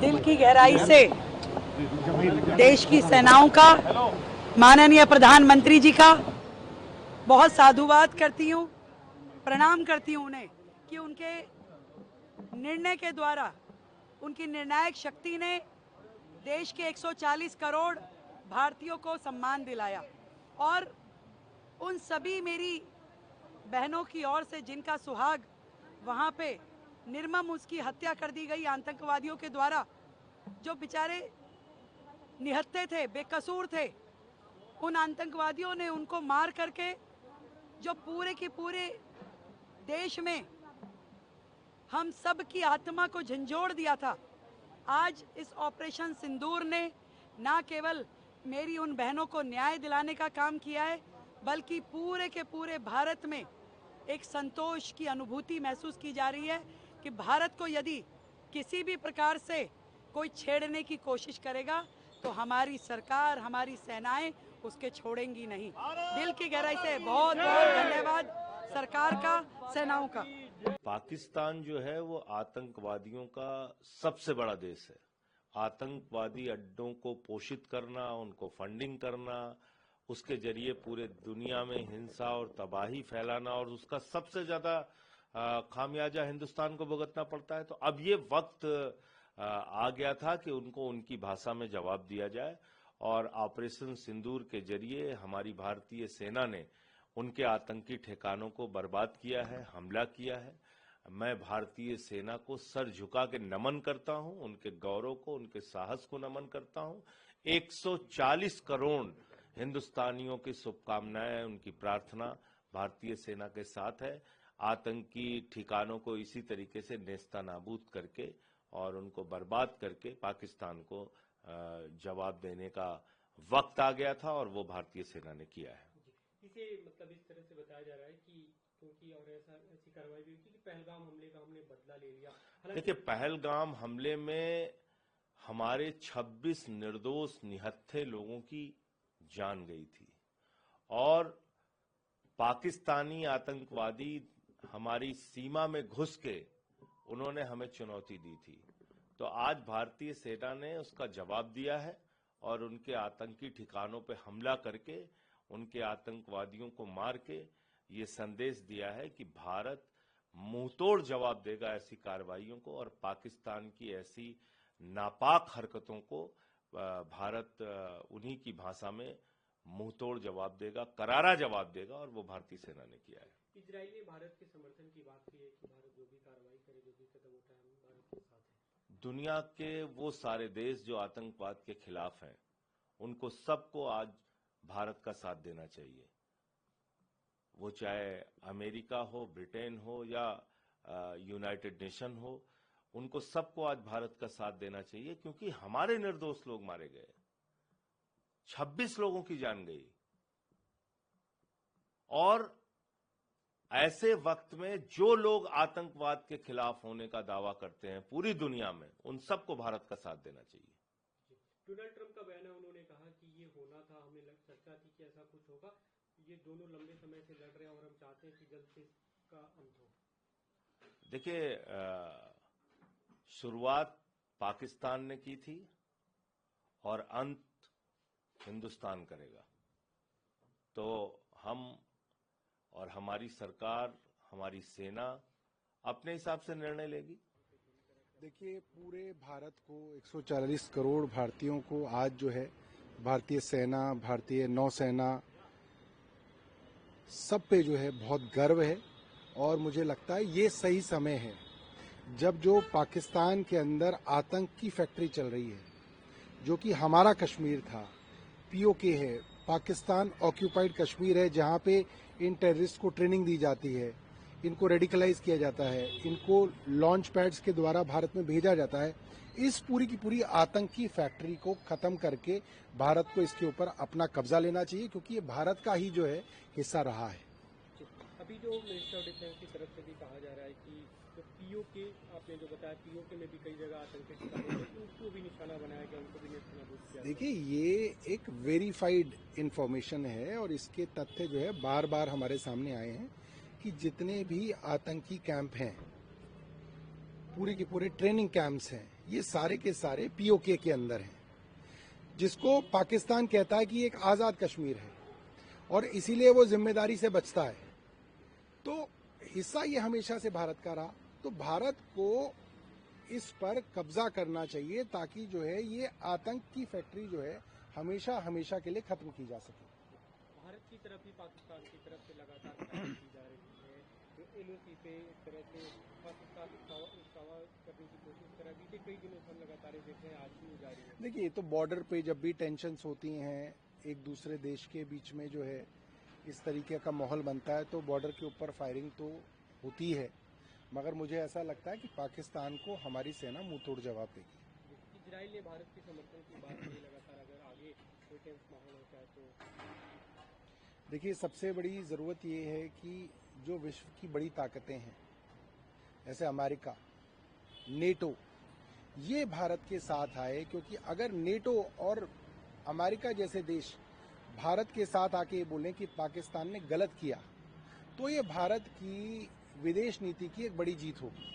दिल की गहराई से देश की सेनाओं का, माननीय प्रधानमंत्री जी का बहुत साधुवाद करती हूँ, प्रणाम करती हूँ उन्हें कि उनके निर्णय के द्वारा, उनकी निर्णायक शक्ति ने देश के 140 करोड़ भारतीयों को सम्मान दिलाया। और उन सभी मेरी बहनों की ओर से जिनका सुहाग वहाँ पे निर्मम उसकी हत्या कर दी गई आतंकवादियों के द्वारा, जो बेचारे निहत्थे थे, बेकसूर थे, उन आतंकवादियों ने उनको मार करके जो पूरे के पूरे देश में हम सब की आत्मा को झंझोड़ दिया था। आज इस ऑपरेशन सिंदूर ने ना केवल मेरी उन बहनों को न्याय दिलाने का काम किया है, बल्कि पूरे के पूरे भारत में एक संतोष की अनुभूति महसूस की जा रही है कि भारत को यदि किसी भी प्रकार से कोई छेड़ने की कोशिश करेगा तो हमारी सरकार, हमारी सेनाएं उसके छोड़ेंगी नहीं। दिल की गहराई से बहुत बहुत धन्यवाद सरकार का, सेनाओं का। पाकिस्तान जो है वो आतंकवादियों का सबसे बड़ा देश है। आतंकवादी अड्डों को पोषित करना, उनको फंडिंग करना, उसके जरिए पूरे दुनिया में हिंसा और तबाही फैलाना, और उसका सबसे ज्यादा खामियाजा हिंदुस्तान को भुगतना पड़ता है। तो अब ये वक्त आ गया था कि उनको उनकी भाषा में जवाब दिया जाए, और ऑपरेशन सिंदूर के जरिए हमारी भारतीय सेना ने उनके आतंकी ठिकानों को बर्बाद किया है, हमला किया है। मैं भारतीय सेना को सर झुका के नमन करता हूं, उनके गौरव को, उनके साहस को नमन करता हूं। 140 करोड़ हिंदुस्तानियों की शुभकामनाएं, उनकी प्रार्थना भारतीय सेना के साथ है। आतंकी ठिकानों को इसी तरीके से नेस्तनाबूद करके और उनको बर्बाद करके पाकिस्तान को जवाब देने का वक्त आ गया था, और वो भारतीय सेना ने किया है। इसे मतलब इस तरह से बताया जा रहा है कि क्योंकि और ऐसी कार्रवाई भी हुई कि पहलगाम हमले का हमने बदला ले लिया। देखिए, पहलगाम हमले में हमारे 26 निर्दोष निहत्थे लोगों की जान गई थी, और पाकिस्तानी आतंकवादी हमारी सीमा में घुस के उन्होंने हमें चुनौती दी थी। तो आज भारतीय सेना ने उसका जवाब दिया है और उनके आतंकी ठिकानों पे हमला करके, उनके आतंकवादियों को मार के ये संदेश दिया है कि भारत मुंहतोड़ जवाब देगा ऐसी कार्रवाइयों को, और पाकिस्तान की ऐसी नापाक हरकतों को भारत उन्हीं की भाषा में मुंहतोड़ जवाब देगा, करारा जवाब देगा, और वो भारतीय सेना ने किया है। इजराइल ने भारत के समर्थन की बात की है कि भारत जो भी कार्रवाई करे, जो भी कदम उठाए, हम भारत के साथ हैं। दुनिया के वो सारे देश जो आतंकवाद के खिलाफ हैं, उनको सबको आज भारत का साथ देना चाहिए। वो चाहे अमेरिका हो, ब्रिटेन हो, या यूनाइटेड नेशन हो, उनको सबको आज भारत का साथ देना चाहिए, क्योंकि हमारे निर्दोष लोग मारे गए, 26 लोगों की जान गई। और ऐसे वक्त में जो लोग आतंकवाद के खिलाफ होने का दावा करते हैं पूरी दुनिया में, उन सबको भारत का साथ देना चाहिए। डोनाल्ड ट्रंप का बयान है, उन्होंने कहा कि ये होना था, हमें चर्चा थी कि ऐसा कुछ होगा। ये दोनों लंबे समय से लड़ रहे हैं और हम चाहते हैं कि जल्द से इसका अंत हो। देखिए, शुरुआत पाकिस्तान ने की थी और अंत हिंदुस्तान करेगा। तो हम और हमारी सरकार, हमारी सेना अपने हिसाब से निर्णय लेगी। देखिए, पूरे भारत को 140 करोड़ भारतीयों को आज जो है भारतीय सेना, भारतीय नौसेना, सब पे जो है बहुत गर्व है। और मुझे लगता है ये सही समय है जब जो पाकिस्तान के अंदर आतंक की फैक्ट्री चल रही है, जो कि हमारा कश्मीर था, पीओके है, पाकिस्तान ऑक्यूपाइड कश्मीर है, जहां पे इन टेररिस्ट को ट्रेनिंग दी जाती है, इनको रेडिकलाइज किया जाता है, इनको लॉन्च पैड्स के द्वारा भारत में भेजा जाता है। इस पूरी की पूरी आतंकी फैक्ट्री को खत्म करके भारत को इसके ऊपर अपना कब्जा लेना चाहिए, क्योंकि ये भारत का ही जो है हिस्सा रहा है। अभी जो मिनिस्टर ऑफ डिफेंस की तरफ से भी कहा जा रहा है कि जो पीओके, आपने जो बताया, पीओके में भी कई जगह आतंकी ठिकाने हैं, उनको भी निशाना बनाया गया, उनको भी नेस्तनाबूद किया। देखिए, ये एक वेरीफाइड इंफॉर्मेशन है और इसके तथ्य जो है बार बार हमारे सामने आए हैं कि जितने भी आतंकी कैंप हैं, पूरे के पूरे ट्रेनिंग कैंप्स हैं, ये सारे के सारे पीओके के अंदर हैं, जिसको पाकिस्तान कहता है कि एक आजाद कश्मीर है और इसीलिए वो जिम्मेदारी से बचता है। तो हिस्सा ये हमेशा से भारत का रहा, तो भारत को इस पर कब्जा करना चाहिए ताकि जो है ये आतंक की फैक्ट्री जो है हमेशा हमेशा के लिए खत्म की जा सके। भारत की तरफ ही पाकिस्तान की तरफ से लगातार कार्रवाई की जा रही है, जो एलओसी पे एक तरह से पाकिस्तान इस्तावा करने की कोशिश कर रहा है। बीते कई दिनों से हम लगातार देख रहे हैं, आज भी जारी है। देखिए, तो बॉर्डर पे जब भी टेंशन्स होती हैं, एक दूसरे देश के बीच में जो है इस तरीके का माहौल बनता है, तो बॉर्डर के ऊपर फायरिंग तो होती है, मगर मुझे ऐसा लगता है कि पाकिस्तान को हमारी सेना मुंह तोड़ जवाब देगी। इजराइल ने भारत के समर्थन की बात की लगातार, अगर आगे कोई टेंस माहौल होता है तो। देखिए, सबसे बड़ी जरूरत ये है कि जो विश्व की बड़ी ताकतें हैं, जैसे अमेरिका, नेटो, ये भारत के साथ आए, क्योंकि अगर नेटो और अमेरिका जैसे देश भारत के साथ आके बोलें कि पाकिस्तान ने गलत किया, तो ये भारत की विदेश नीति की एक बड़ी जीत होगी।